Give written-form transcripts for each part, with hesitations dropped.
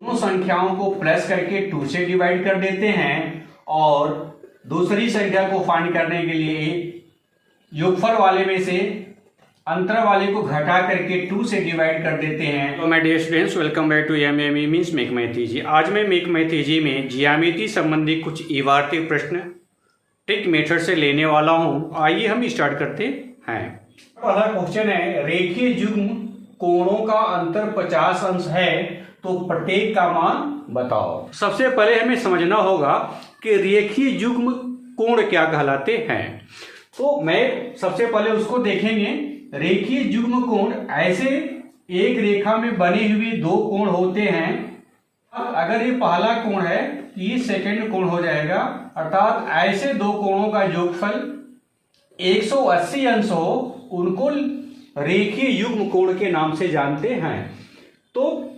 दोनों संख्याओं को प्लस करके 2 से डिवाइड कर देते हैं और दूसरी संख्या को फाइंड करने के लिए योगफल वाले में से अंतर वाले को घटा करके 2 से डिवाइड कर देते हैं। तो my dear students, welcome back to MME means make math easy. आज मैं मेक मैथ इजी में ज्यामिति संबंधी कुछ इबारती प्रश्न ट्रिक मेथड से लेने वाला हूं। आइए हम स्टार्ट करते हैं। पहला क्वेश्चन है, रेखीय युग्म कोणों का अंतर 50 अंश है तो प्रत्येक का मान बताओ। सबसे पहले हमें समझना होगा कि रेखीय युग्म कोण क्या कहलाते हैं। तो मैं सबसे पहले उसको देखेंगे। रेखीय युग्म कोण ऐसे एक रेखा में बने हुए दो कोण होते हैं। अगर ये पहला कोण है तो ये सेकंड कोण हो जाएगा, अर्थात ऐसे दो कोणों का योगफल 180 अंश हो, उनको रेखीय युग्म कोण के नाम से जानते हैं। तो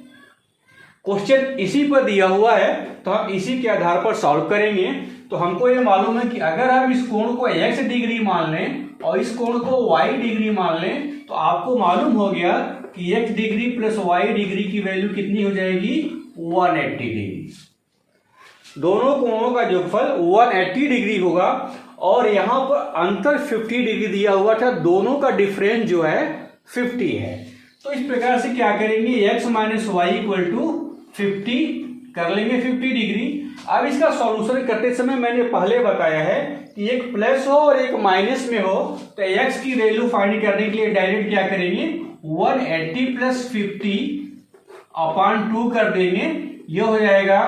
क्वेश्चन इसी पर दिया हुआ है तो हम इसी के आधार पर सॉल्व करेंगे। तो हमको ये मालूम है कि अगर हम इस कोण को x डिग्री मान लें और इस कोण को y डिग्री मान लें तो आपको मालूम हो गया कि x degree plus y degree की वैल्यू कितनी हो जाएगी, 180 डिग्री। दोनों कोणों का योगफल 180 डिग्री होगा और यहाँ पर अंतर 50 डिग्री दिया हुआ था, दोनों का डिफरेंस जो है 50 है। तो इस प्रकार से क्या करेंगे, x minus y equal to 50 कर लेंगे 50 डिग्री। अब इसका सॉल्यूशन करते समय मैंने पहले बताया है कि एक प्लस हो और एक माइनस में हो, तो x की वैल्यू फाइंड करने के लिए डायरेक्ट क्या करेंगे, 180 प्लस 50 अपॉन 2 कर देंगे। ये हो जाएगा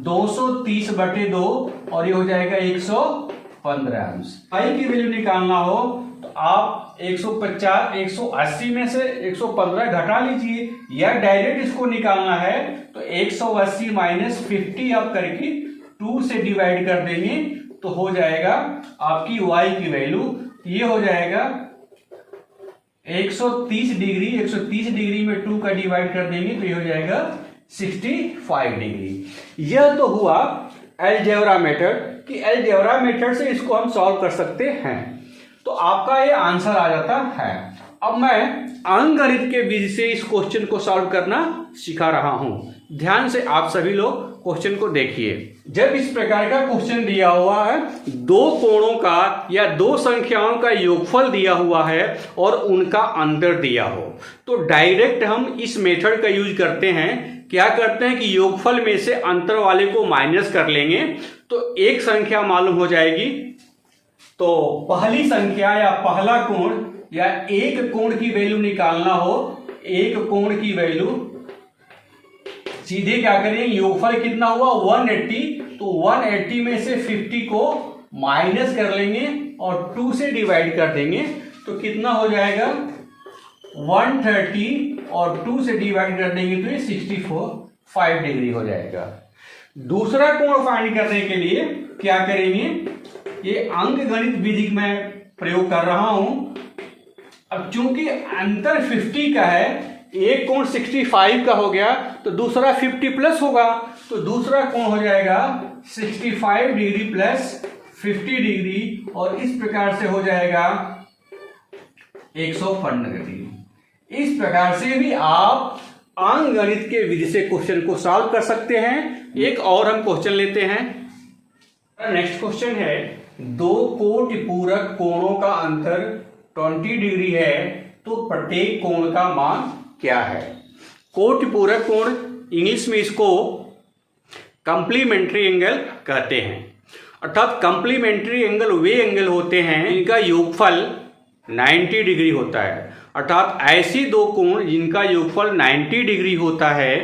230/2 और ये हो जाएगा 115 अंश। y की वैल्यू निकालना हो तो आप 180 में से 115 घटा लीजिए, या डायरेक्ट इसको निकालना है तो 180 माइनस 50 आप करके 2 से डिवाइड कर देंगे तो हो जाएगा आपकी y की वैल्यू। ये हो जाएगा 130 डिग्री, 130 डिग्री में 2 का डिवाइड कर देंगे तो ये हो जाएगा 65 डिग्री। यह तो हुआ अलजेब्रा मेथड कि अलजेब्रा मेथड से इसको हम सॉल्व कर सकते हैं, तो आपका ये आंसर आ जाता है। अब मैं अंकगणित के विधि से इस क्वेश्चन को सॉल्व करना सिखा रहा हूं। ध्यान से आप सभी लोग क्वेश्चन को देखिए। जब इस प्रकार का क्वेश्चन दिया हुआ है, दो कोणों का या दो संख्याओं का योगफल दिया हुआ है और उनका अंतर दिया हो, तो डायरेक्ट हम इस मेथड का यूज करते हैं। क्या करते हैं कि योगफल में से अंतर वाले को माइनस कर लेंगे तो एक संख्या मालूम हो जाएगी। तो पहली संख्या या पहला कोण या एक कोण की वैल्यू निकालना हो, एक कोण की वैल्यू सीधे क्या करेंगे, योगफल कितना हुआ 180, तो 180 में से 50 को माइनस कर लेंगे और 2 से डिवाइड कर देंगे तो कितना हो जाएगा 130 और 2 से डिवाइड कर देंगे तो ये 65 डिग्री हो जाएगा। दूसरा कोण फाइंड करने के लिए क्या करेंगे, ये अंकगणित विधि में प्रयोग कर रहा हूं। अब चूंकि अंतर 50 का है, एक कोण 65 का हो गया तो दूसरा 50 प्लस होगा, तो दूसरा कोण हो जाएगा 65 डिग्री प्लस 50 डिग्री और इस प्रकार से हो जाएगा 115 डिग्री। इस प्रकार से भी आप अंकगणित के विधि से क्वेश्चन को सॉल्व कर सकते हैं। एक और हम क्वेश्चन लेते हैं। नेक्स्ट क्वेश्चन है, दो कोटि पूरक कोणों का अंतर 20 डिग्री है तो प्रत्येक कोण का मान क्या है। कोटि पूरक कोण, इंग्लिश में इसको कंप्लीमेंट्री एंगल कहते हैं। अर्थात कंप्लीमेंट्री एंगल वे एंगल होते हैं इनका योगफल 90 डिग्री होता है। अर्थात ऐसे दो कोण जिनका योगफल 90 डिग्री होता है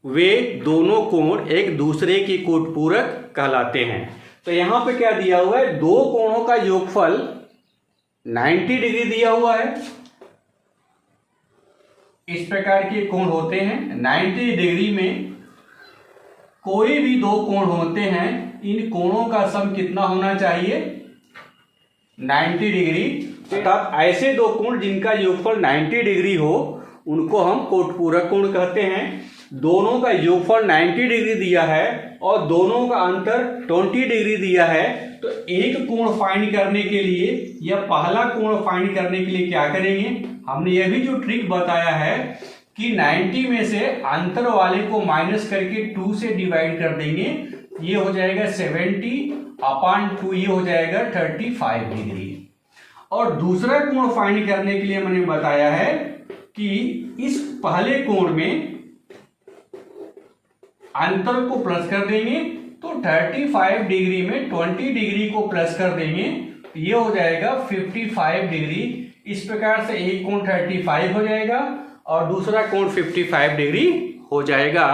वे दोनों कोण एक दूसरे की कोटि पूरक कहलाते हैं। तो यहां पे क्या दिया हुआ है, दो कोणों का योगफल 90 डिग्री दिया हुआ है। इस प्रकार के कोण होते हैं 90 डिग्री में कोई भी दो कोण होते हैं, इन कोणों का सम कितना होना चाहिए, 90 डिग्री। अर्थात ऐसे दो कोण जिनका योगफल 90 डिग्री हो उनको हम कोटि पूरक कोण कहते हैं। दोनों का योगफल 90 डिग्री दिया है और दोनों का अंतर 20 डिग्री दिया है, तो एक कोण फाइंड करने के लिए या पहला कोण फाइंड करने के लिए क्या करेंगे, हमने यह भी जो ट्रिक बताया है कि 90 में से अंतर वाले को माइनस करके 2 से डिवाइड कर देंगे, ये हो जाएगा 70/2, ये हो जाएगा 35 डिग्री। और दूसरा कोण फाइंड करने के लिए मैंने बताया है कि इस पहले कोण में अंतर को प्लस कर देंगे, तो 35 डिग्री में 20 डिग्री को प्लस कर देंगे, ये हो जाएगा 55 डिग्री। इस प्रकार से एक कोण 35 हो जाएगा और दूसरा कोण 55 डिग्री हो जाएगा।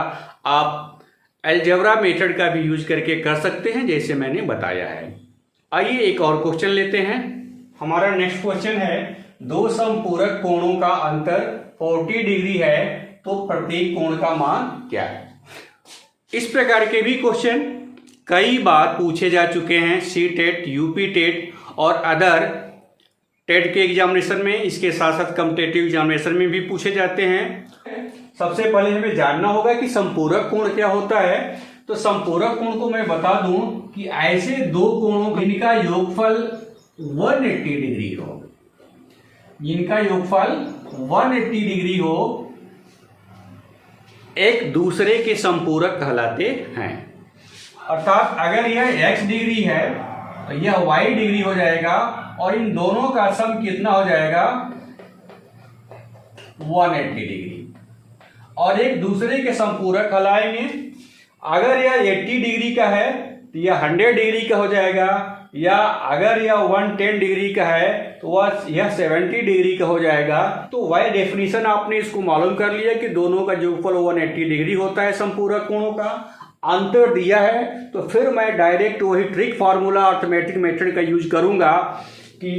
आप अलजेब्रा मेथड का भी यूज करके कर सकते हैं जैसे मैंने बताया है। आइए एक और क्वेश्चन लेते हैं। हमारा नेक्स्ट क्वेश्चन है, दो समपूरक कोणों का अंतर 40 डिग्री है, तो प्रत्येक कोण का मान क्या है। इस प्रकार के भी क्वेश्चन कई बार पूछे जा चुके हैं सी टेट, यूपी टेट और अदर टेट के एग्जामिनेशन में, इसके साथ साथ कॉम्पिटिटिव एग्जामिनेशन में भी पूछे जाते हैं। सबसे पहले हमें जानना होगा कि समपूरक कोण क्या होता है। तो समपूरक कोण को मैं बता दूं कि ऐसे दो कोणों जिनका योगफल 180 डिग्री हो, जिनका योगफल 180 डिग्री हो, एक दूसरे के समपूरक कहलाते हैं। अर्थात अगर यह x डिग्री है तो यह y डिग्री हो जाएगा और इन दोनों का सम कितना हो जाएगा 180 डिग्री। और एक दूसरे के समपूरक कहलाएंगे। अगर यह 80 डिग्री का है तो यह 100 डिग्री का हो जाएगा, या अगर यह 110 डिग्री का है तो यह 70 डिग्री का हो जाएगा। तो वाई डेफिनेशन आपने इसको मालूम कर लिया कि दोनों का योगफल 180 डिग्री होता है समपूरक कोणों का। अंतर दिया है तो फिर मैं डायरेक्ट वही ट्रिक फार्मूला अर्थमेटिक मेथड का यूज करूंगा कि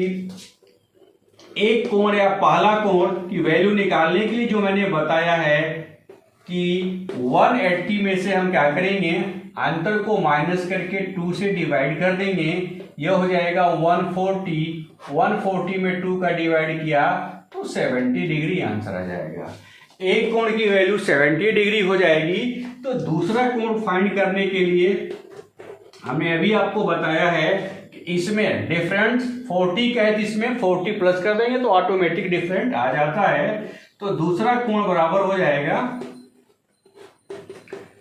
एक कोण या पहला कोण की वैल्यू निकालने के लिए जो मैंने बताया है कि 180 में से हम क्या करेंगे, अंतर को माइनस करके 2 से डिवाइड कर देंगे, यह हो जाएगा 140। 140 में 2 का डिवाइड किया तो 70 डिग्री आंसर आ जाएगा। एक कोण की वैल्यू 70 डिग्री हो जाएगी। तो दूसरा कोण फाइंड करने के लिए हमें अभी आपको बताया है कि इसमें डिफरेंस 40 का है, तो इसमें 40 प्लस कर देंगे तो ऑटोमेटिक डिफरेंट आ जाता है। तो दूसरा कोण बराबर हो जाएगा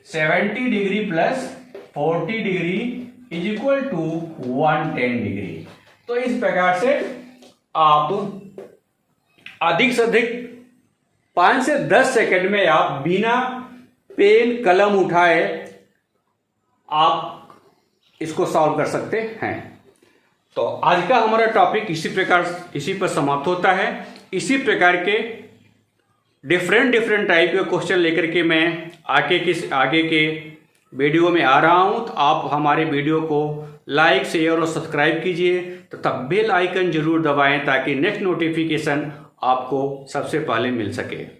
70 degree plus 40 degree is equal to 110 degree. तो इस प्रकार से आप अधिक से अधिक 5 से 10 सेकंड में आप बिना पेन कलम उठाए आप इसको सॉल्व कर सकते हैं। तो आज का हमारा टॉपिक इसी पर समाप्त होता है। इसी प्रकार के डिफरेंट टाइप के क्वेश्चन लेकर के मैं आगे के वीडियो में आ रहा हूं। तो आप हमारे वीडियो को लाइक, शेयर और सब्सक्राइब कीजिए, तो तब बेल आइकन जरूर दबाएं ताकि नेक्स्ट नोटिफिकेशन आपको सबसे पहले मिल सके।